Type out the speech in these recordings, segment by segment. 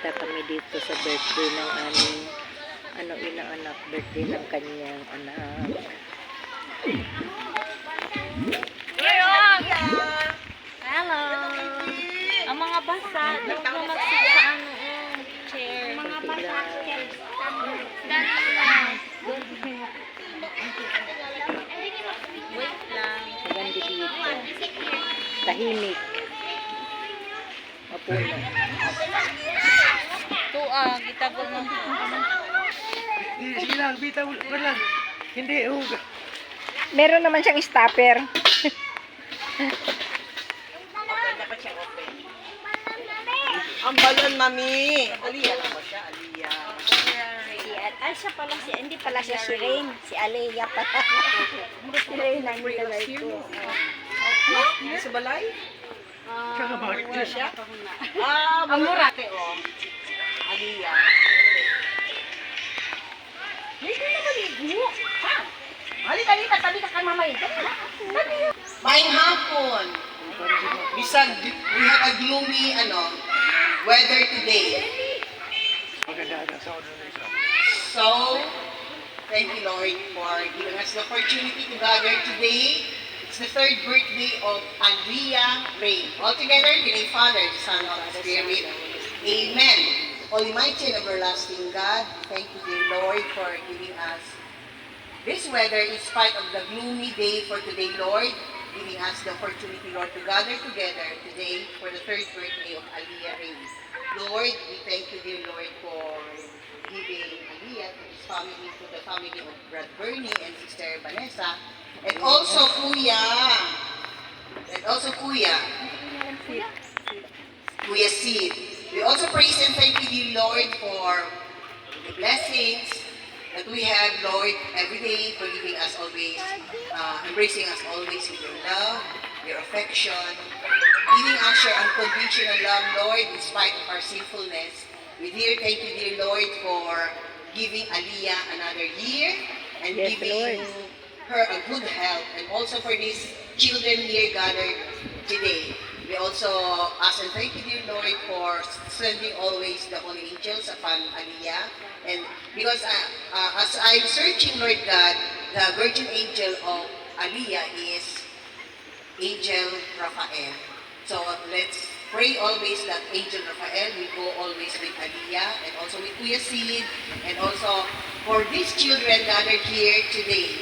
Bisita kami dito sa birthday ng aming inaanak, birthday ng kanyang anak. Hello! Ang mga basa, doon na mag-sit sa chair. Mga basa, wait lang. Maganda dito. Tahimik. Mapuno. Tuang, itago mo. Sige lang, bitaw lang. Hindi, Meron naman siyang stopper. ang balon, mami. Aliyah lang ba siya? Aliyah. Ay, siya pala siya. Hindi pala siya si Rain. Si Aliyah pala. Hindi si Rain ang nilagay ko. Sa balay? Tsaka bakit Wala siya. ang murate, oh. Aliyah. Hindi na maligo. Ha? Halika, tabi ka kay mamay. Maayong hapon. Bisag, we have a gloomy, weather today. So, thank you, Lord, for giving us the opportunity to gather today. It's the third birthday of Aliyah Rain. All together, in the name of Father, the Son, and the Spirit. Amen. Almighty and everlasting God, thank you, dear Lord, for giving us this weather in spite of the gloomy day for today, Lord, giving us the opportunity, Lord, to gather together today for the third birthday of Aliyah Rain. Lord, we thank you, dear Lord, for giving Aliyah to his family, to the family of Brad Bernie and Sister Vanessa, and also Kuya Sid. We also praise and thank you, dear Lord, for the blessings that we have, Lord, every day, for giving us always, embracing us always with your love, your affection, giving us your unconditional love, Lord, in spite of our sinfulness. We thank you, dear Lord, for giving Aliyah another year and Yes, giving Lord. her a good health, and also for these children here gathered today. We also ask and thank you, dear Lord, for sending always the holy angels upon Aliyah. And because as I'm searching, Lord God, the guardian angel of Aliyah is Angel Raphael. So let's pray always that Angel Raphael will go always with Aliyah and also with Kuya Sid, and also for these children gathered here today.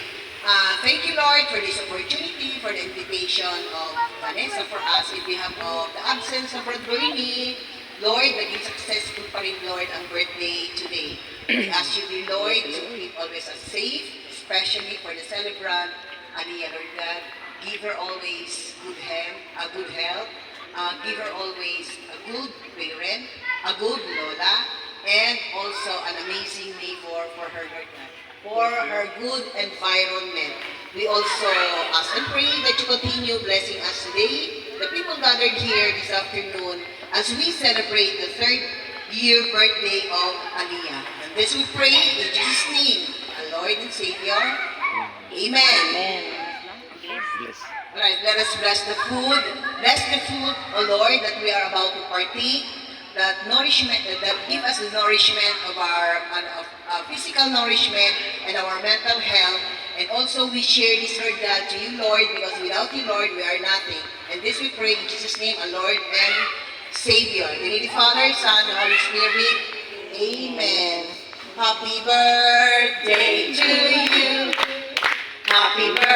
Thank you, Lord, for this opportunity, for the invitation of Vanessa for us in behalf of the absence of Brad Bernie. Lord, naging successful pa rin, Lord, ang birthday today. We ask you, dear Lord, to keep always us safe, especially for the celebrant, Aliyah, Lord God. Give her always good health, give her always a good parent, a good lola, and also an amazing neighbor for her, Lord God, for her good environment. We also ask and pray that you continue blessing us today, the people gathered here this afternoon, as we celebrate the third year birthday of Aliyah. And this we pray in Jesus' name, our Lord and Savior. Amen. Amen. Alright, let us bless the food. Bless the food, O Lord, that we are about to partake. That nourishment, that give us the nourishment of our physical nourishment and our mental health. And also we share this, Lord God, to you, Lord, because without you, Lord, we are nothing. And this we pray in Jesus' name, our Lord and Savior. In the name of the Father, Son, and Holy Spirit. Amen. Happy birthday to you. Happy birthday.